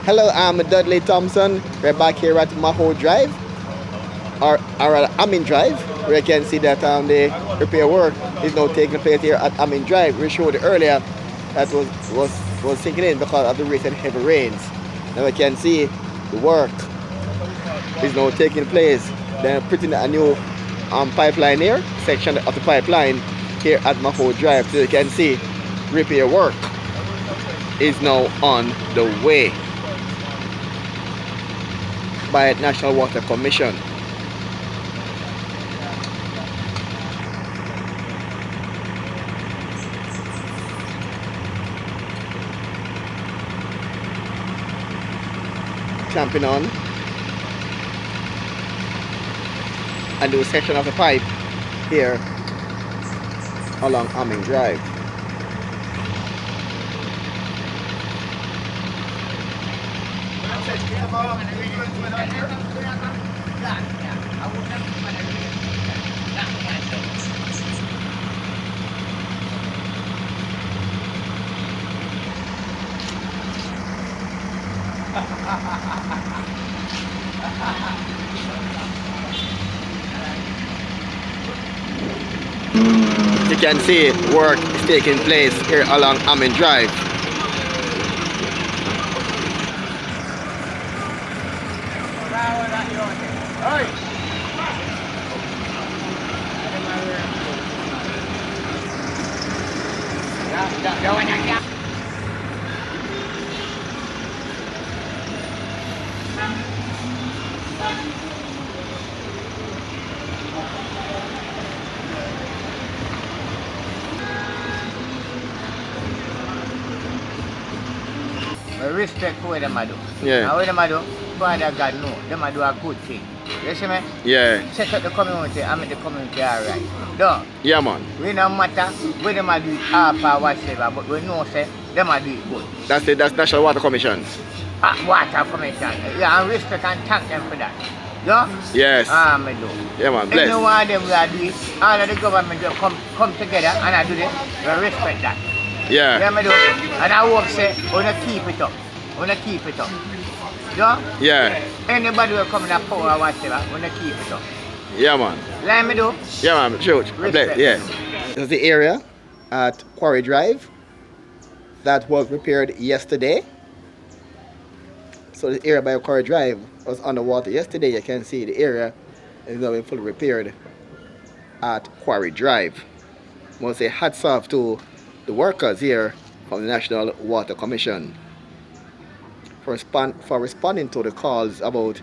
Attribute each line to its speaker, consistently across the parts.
Speaker 1: Hello, I'm Dudley Thompson. We're back here at Maho Drive, or at Amin Drive, where you can see that the repair work is now taking place here at Amin Drive. We showed earlier that was sinking in because of the recent heavy rains. Now you can see the work is now taking place. They're putting a new pipeline here, section of the pipeline here at Maho Drive. So you can see repair work is now on the way by National Water Commission. Clamping on a new section of the pipe here along Amin Drive. You can see work is taking place here along Amin Drive.
Speaker 2: Respect for what them do.
Speaker 1: Yeah.
Speaker 2: And what them do, Father God know, them do a good thing. You see me?
Speaker 1: Yeah.
Speaker 2: Set up the community and make the community alright. Don't.
Speaker 1: Yeah, man.
Speaker 2: We no matter where them do it half or whatever, but we know say them do it good.
Speaker 1: That's National Water Commission.
Speaker 2: Water Commission. Yeah, and respect and thank them for that. Yeah?
Speaker 1: Yes.
Speaker 2: Me do.
Speaker 1: Yeah, man. Bless.
Speaker 2: Any one of them will do it, all of the government will come together and I do it. We respect that.
Speaker 1: Yeah.
Speaker 2: Yeah, me do. And I hope say, we not keep it up. We not keep it up. Yeah?
Speaker 1: Yeah.
Speaker 2: Anybody will come in a power or whatever, we not keep it up.
Speaker 1: Yeah, man.
Speaker 2: Let me do.
Speaker 1: Yeah, man. Sure. Bless. Yeah. This is the area at Quarry Drive that was repaired yesterday. So the area by Quarry Drive was underwater yesterday. You can see the area is now fully repaired at Quarry Drive. I want to say hats off to the workers here from the National Water Commission for responding to the calls about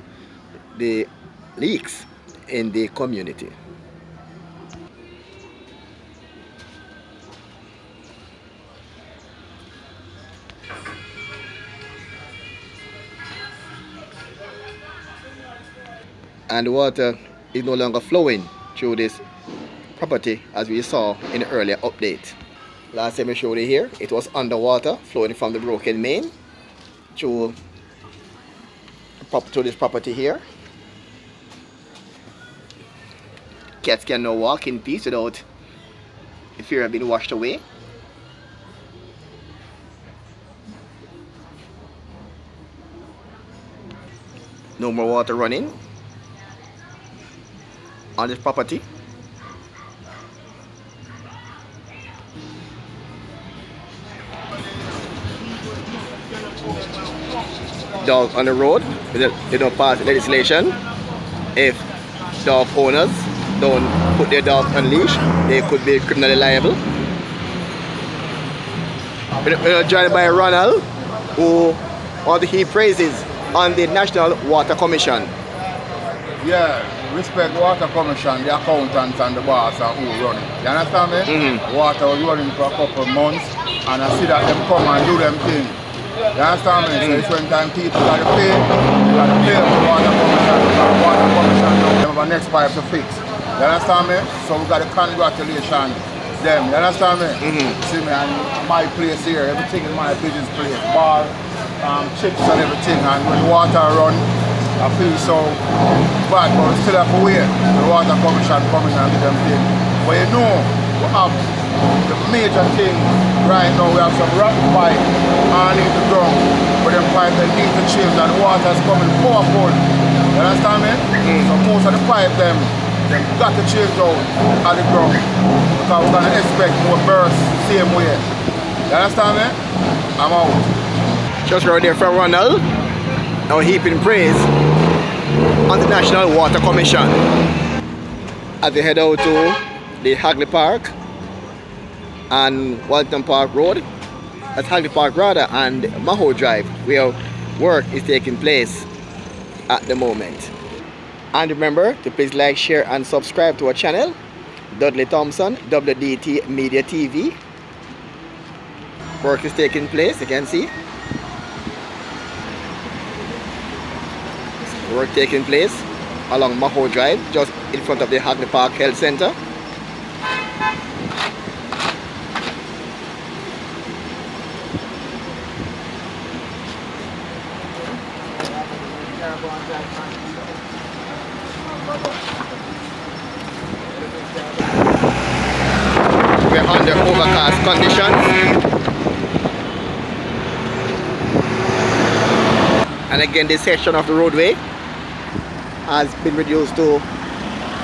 Speaker 1: the leaks in the community. And the water is no longer flowing through this property as we saw in the earlier update. Last time I showed you here, it was underwater flowing from the broken main to this property here. Cats can now walk in peace without the fear of being washed away. No more water running on this property. Dogs on the road, they don't pass legislation. If dog owners don't put their dogs on leash, they could be criminally liable. We're joined by Ronald, who wants to heap praises on the National Water Commission.
Speaker 3: Yeah, respect Water Commission, the accountants and the boss and who run it. You understand me? Water was running for a couple of months and I see that them come and do them thing. You understand me? So it's when time people got to pay for Water Commission. Water Commission now have a next pipe to fix. You understand me? So we got to congratulate them. You understand me? See me, and my place here, everything is my business place. Bar, chips and everything, and when the water run, I feel so bad, but we still have to wait. The Water Commission coming and do them thing. But you know, have the major thing right now. We have some rotten pipe underneath the ground. But them pipe they need to change and the water is coming powerful. You understand me? So most of the pipe them got to change out at the ground. Because we're gonna expect more bursts same way. You understand me? I'm out.
Speaker 1: Just right there from Ronald. Now heaping praise on the National Water Commission. As we head out to the Hagley Park and Walton Park Road, that's Hagley Park rather, and Maho Drive, where work is taking place at the moment. And remember to please like, share and subscribe to our channel, Dudley Thompson, WDT Media TV. Work is taking place, you can see. Work taking place along Maho Drive, just in front of the Hagley Park Health Center. We're under overcast conditions. And again, this section of the roadway has been reduced to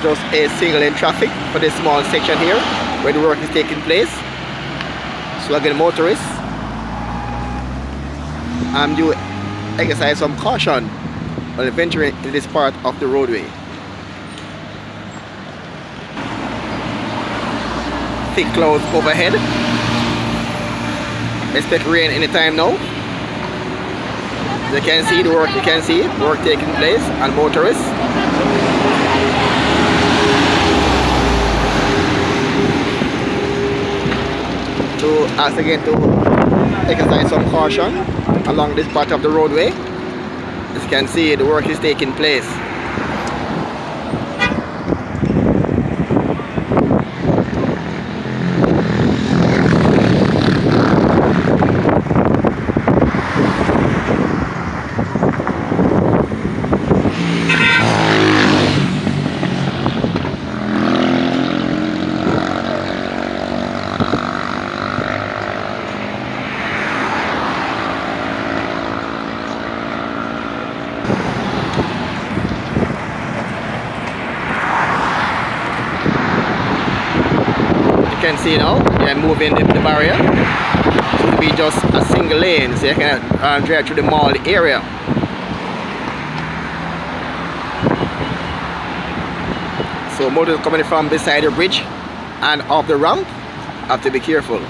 Speaker 1: just a single lane traffic for this small section here where the work is taking place. So again, motorists, do exercise some caution while venturing in this part of the roadway. Thick clouds overhead. Expect rain anytime now. You can see the work, work taking place, and motorists. To ask again to exercise some caution along this part of the roadway. As you can see, the work is taking place. You can see now, you're moving the barrier to be just a single lane, so you can drive through the mall area. So motorists coming from beside the bridge and off the ramp have to be careful.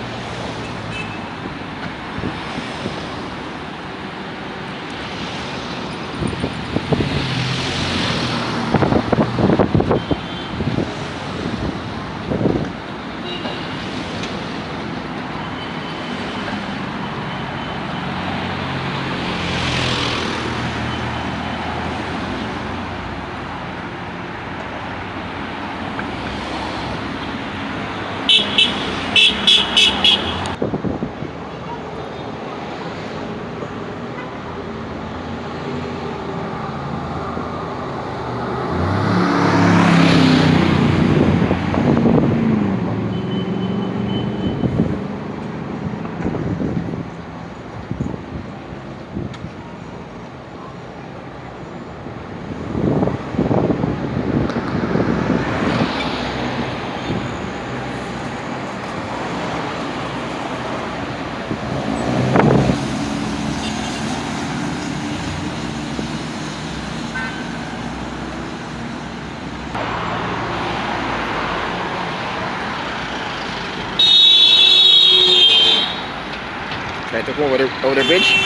Speaker 1: Try to go over the bridge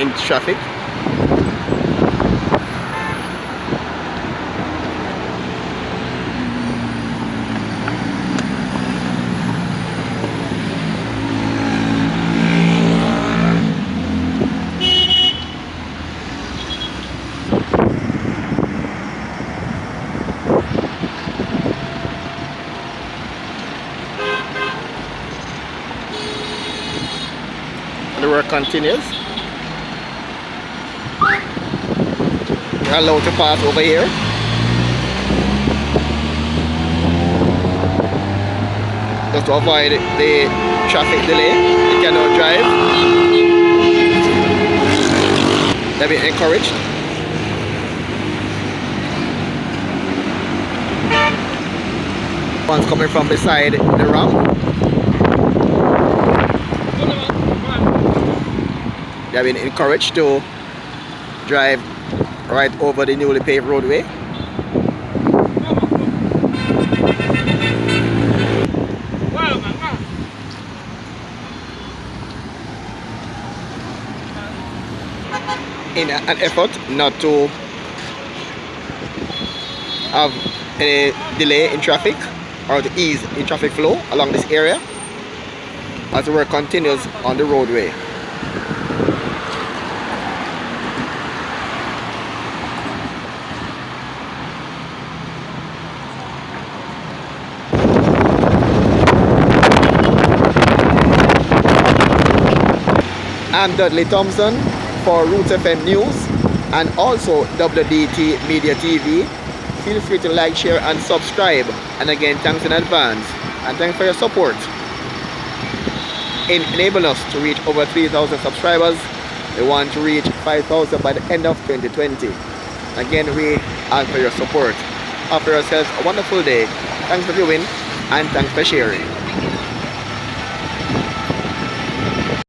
Speaker 1: in traffic. The work continues. You're allowed to pass over here. just to avoid the traffic delay. You can now drive. They've been encouraged. One's coming from beside the ramp. They have been encouraged to drive right over the newly paved roadway. In an effort not to have any delay in traffic or to ease in traffic flow along this area as the work continues on the roadway. I'm Dudley Thompson for Roots FM News and also WDT Media TV. Feel free to like, share and subscribe. And again, thanks in advance and thanks for your support in enabling us to reach over 3,000 subscribers. We want to reach 5,000 by the end of 2020. Again, we ask for your support. Have yourselves a wonderful day. Thanks for viewing and thanks for sharing.